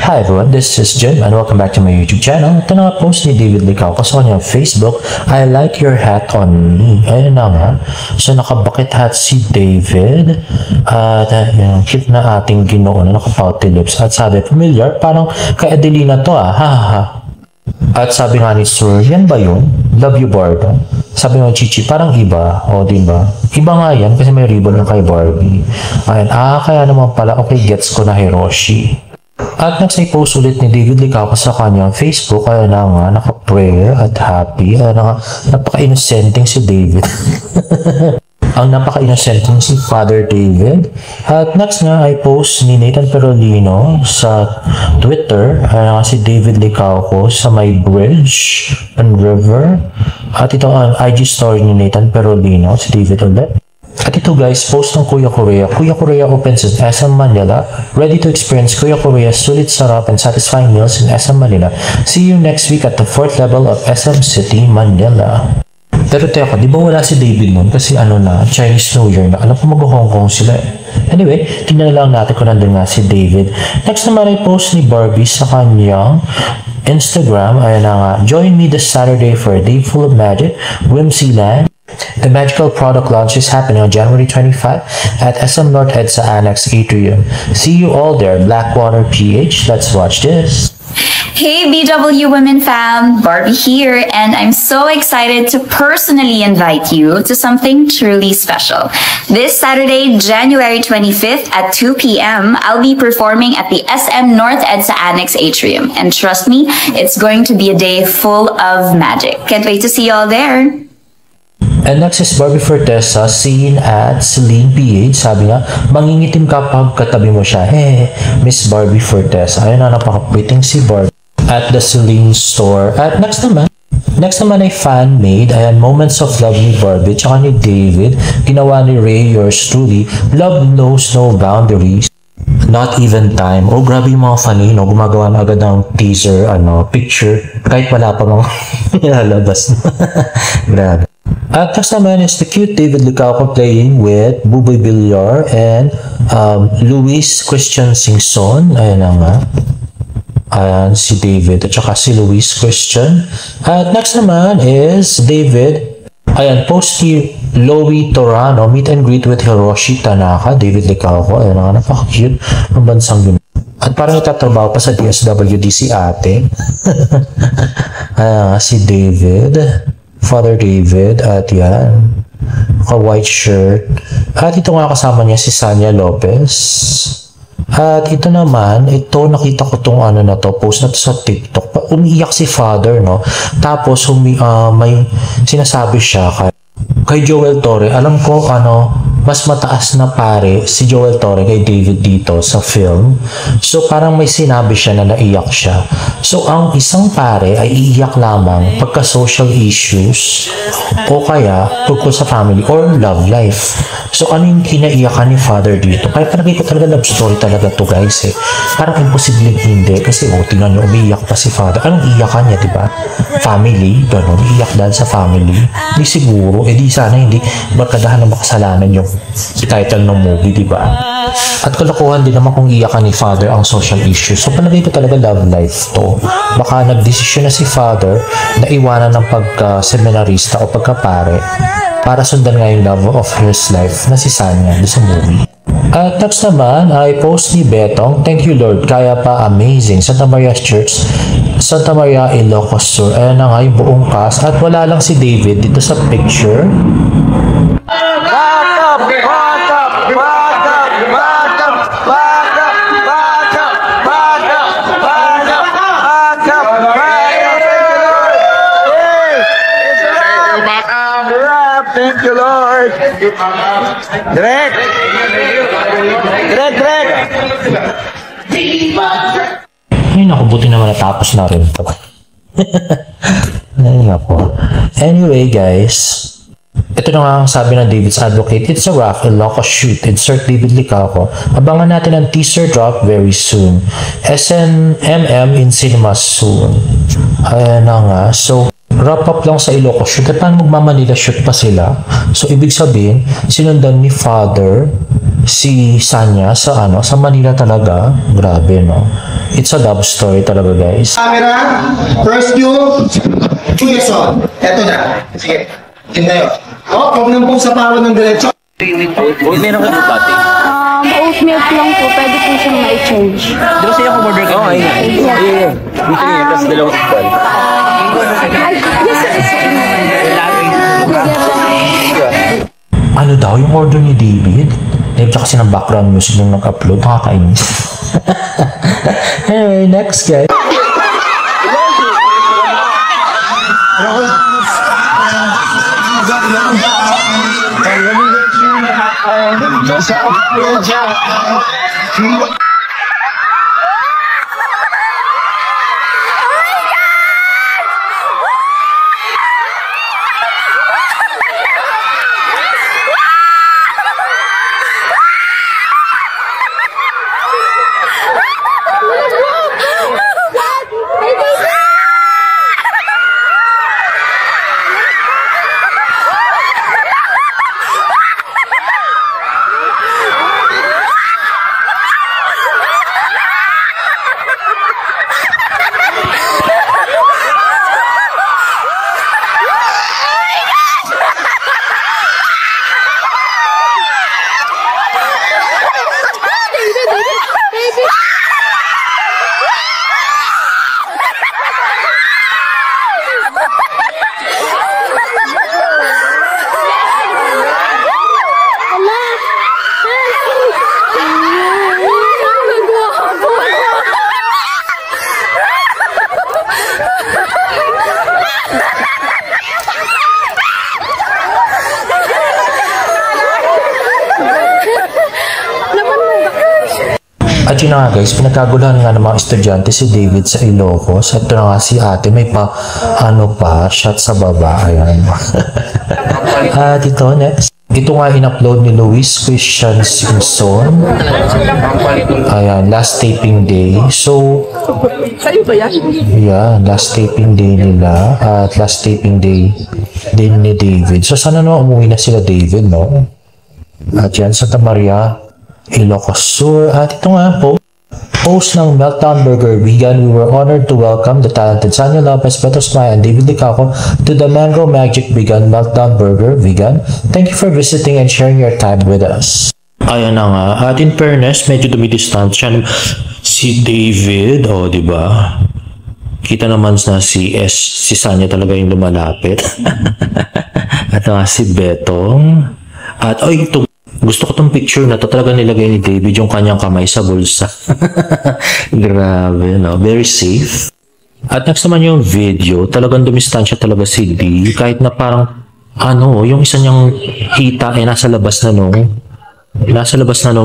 Hi everyone, this is Jim and welcome back to my YouTube channel. Ito na nga post ni David Licauco sa kanyang Facebook. I like your hat on me. Ayun na nga. So nakabakit hat si David. At yung cute na ating ginoo na nakapouty lips. At sabi, familiar, parang kay Adelina to ha ha ha. At sabi nga ni Sir, yan ba yun? Love you Barbie. Sabi nga Chichi, parang iba. O diba? Iba nga yan kasi may ribbon ng kay Barbie. Ayun, kaya naman pala, okay, gets ko na Hiroshi. At next ay post ulit ni David Licauco sa kanyang Facebook. Kaya na nga, naka-prayer at happy. Kaya na nga, napaka-innocenting si David. Ang napaka-innocenting si Father David. At next nga ay post ni Nathan Perolino sa Twitter. Kaya nga si David Licauco sa My Bridge and River. At ito ang IG story ni Nathan Perolino, si David ulit. At ito guys, post ng Kuya Korea. Kuya Korea opens in SM Manila. Ready to experience Kuya Korea's sulit, sarap, and satisfying meals in SM Manila. See you next week at the 4th level of SM City, Manila. Pero teka, di ba wala si David nun? Kasi ano na, Chinese New Year na. Alam ko mag-Hong Kong sila eh. Anyway, tingnan na lang natin kung nandun nga si David. Next naman ay post ni Barbie sa kanyang Instagram. Ayan na nga, join me this Saturday for a day full of magic, Whimsyland. The magical product launch is happening on January 25 at SM North EDSA Annex Atrium. See you all there, Blackwater PH. Let's watch this. Hey BW Women fam, Barbie here, and I'm so excited to personally invite you to something truly special. This Saturday, January 25th at 2 p.m., I'll be performing at the SM North EDSA Annex Atrium. And trust me, it's going to be a day full of magic. Can't wait to see you all there. And next is Barbie Fortesa seen at Celine PH. Sabi nga, mangingitim ka pag katabi mo siya. Hey, Miss Barbie Fortesa. Ayun na, napaka-pretty si Barbie at the Celine store. At next naman ay fan-made. Ayan, Moments of Love ni Barbie tsaka ni David. Ginawa ni Ray, yours truly. Love knows no boundaries. Not even time. Oh, grabe yung mga fan no? Gumagawa na agad ng teaser, picture. Kahit wala pa mga nilalabas. Grabe. At next naman is the cute David Licauco playing with Buboy Villar and Luis Christian Singson. Ayan na nga. Ayan, si David at saka si Luis Christian. At next naman is David. Ayan, post ni Loie Torano, meet and greet with Hiroshi Tanaka, David Licauco. Ayan nga, napaka-cute ng bansang yun. At parang itatrabaho pa sa DSWD si ate. Ayan nga, si David. Father David, at yan, white shirt. At ito nga kasama niya si Sanya Lopez. At ito naman, nakita ko tong post na to sa TikTok. Umiiyak si Father, no? Tapos, may sinasabi siya kay Joel Torre. Alam ko, mas mataas na pare si Joel Torre kay David dito sa film. So, parang may sinabi siya na naiyak siya. So, ang isang pare ay iiyak lamang pagka social issues o kaya tungkol sa family or love life. So, ano yung kinaiyakan ni Father dito? Kaya parang ko talaga love story talaga to guys eh. Parang imposible hindi kasi tingnan nyo, umiiyak pa si Father. Anong iyakan niya, diba? Family, gano'n. Iiyak dahil sa family. Hindi siguro, di sana hindi magkadahan ng makasalanan yung title ng movie, diba? At kalokohan din naman kung iyakan ni Father ang social issues. So, palagay ko talaga love life to. Baka nagdesisyon na si Father na iwanan ng pagka-seminarista o pagka-pare para sundan nga yung love of his life na si Sanya sa movie. At next naman ay post ni Betong, thank you Lord, kaya pa amazing. Santa Maria Church, Santa Maria Ilocos Sur. Ayan na nga yung buong cast. At wala lang si David dito sa picture. Thank you, Lord. Direk. Ay, naku, buti naman natapos na rin ito. Ay, naku. Anyway, guys, ito na nga ang sabi ng David's advocate, it's a rough Ilocos shoot. Insert David Licauco. Abangan natin ang teaser drop very soon. SNMM in cinemas soon. Ayan na nga. So, wrap up lang sa Ilocos shoot. At paano magmamanila shoot pa sila? So, ibig sabihin, sinundan ni Father si Sanya sa sa Manila talaga. Grabe, no? It's a love story talaga, guys. Camera, first view, 2 years old. Eto na. Sige, tingnan nyo. Huwag nang po sa paro ng diretso. Meron ka dito, ate? Oat milk lang po. Pwede po siyang ma-change. Di ba sa'yo ako order ka? Oo, ayun. Ayun. Dito niya, tapos dalawang tikbal. Ano daw yung order ni David? Dahil kasi ng background music nung nag-upload, nakakainis. Anyway, next guys. At yun na nga guys, pinagkaguluhan nga ng mga estudyante si David sa Ilocos. At ito na nga si ate, may shot sa baba. Ayan. At ito, next. Ito nga in-upload ni Luis Christian Simpson. Ayan, last taping day. So, yeah, last taping day nila. At last taping day din ni David. So, sana naman umuwi na sila David, no? At yan, Santa Maria, Ilocos Sur. At ito nga po, host ng Meltdown Burger Vegan, we were honored to welcome the talented Sanya Lopez, Beto Smaya, and David Licaco to the Mango Magic Vegan Meltdown Burger Vegan. Thank you for visiting and sharing your time with us. Ayan na nga. At in fairness, medyo dumidistansya si David. O, di ba? Kita naman na si Sanya talaga yung lumalapit. At nga si Betong. At, ito. Gusto ko tong picture na to, talaga nilagay ni David yung kanyang kamay sa bulsa. Grabe, no? Very safe. At next naman yung video, talagang dumistansya talaga si D. Kahit na parang, yung isa niyang hita ay nasa labas na nung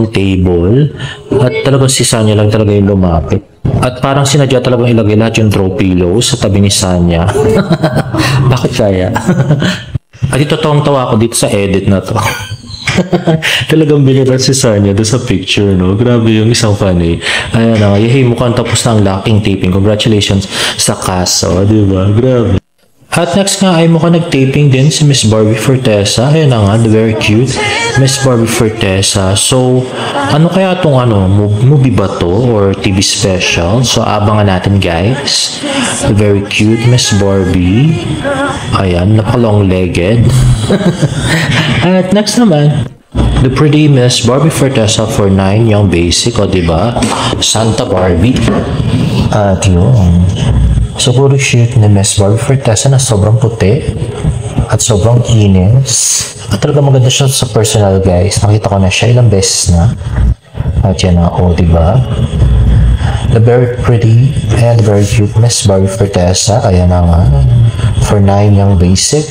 table. At talagang si Sanya lang talaga yung lumapit. At parang sinadya talagang ilagay lahat yung throw pillows sa tabi ni Sanya. Bakit kaya? At ito tawang-tawa ko dito sa edit na to. Talagang binira si Sanya doon sa picture, no? Grabe yung isang funny. Ayan na, mukhang tapos na ang locking taping. Congratulations sa kaso, di ba? Grabe. At next nga ay mukhang nag-taping din si Miss Barbie Fortesa. Ayan na nga, the very cute Miss Barbie Fortesa. So, ano kaya itong movie ba to or TV special? So, abangan natin guys. The very cute Miss Barbie. Ayan, napaka-long-legged. At next naman, the pretty Miss Barbie Fortesa for 9 Young Basic, o diba? Santa Barbie. At yun. Siguro shoot ni Miss Barbie Fortesa na sobrang puti at sobrang inis. At talaga maganda siya sa personal guys. Nakita ko na siya ilang beses na. At yan na, diba? The very pretty and very cute Miss Barbie Fortesa. Ayan na nga. For 9 Young Basic.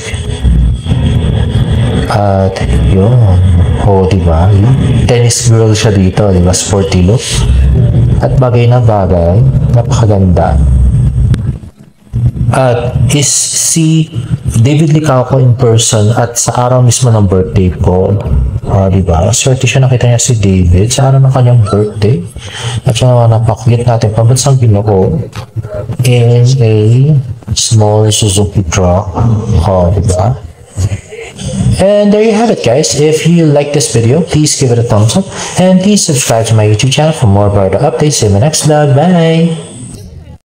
At yun. Diba? Tennis girl siya dito, diba? Sporty look. At bagay na bagay. Napakaganda. At is si David Licaco in person at sa araw mismo ng birthday ko. Diba? Swerte siya, nakita niya si David sa araw ng kanyang birthday. At siya napakulit natin pambansang Ginoo in a small Suzuki truck. Diba? And there you have it, guys. If you like this video, please give it a thumbs up and please subscribe to my YouTube channel for more Bardo updates in the next vlog. Bye!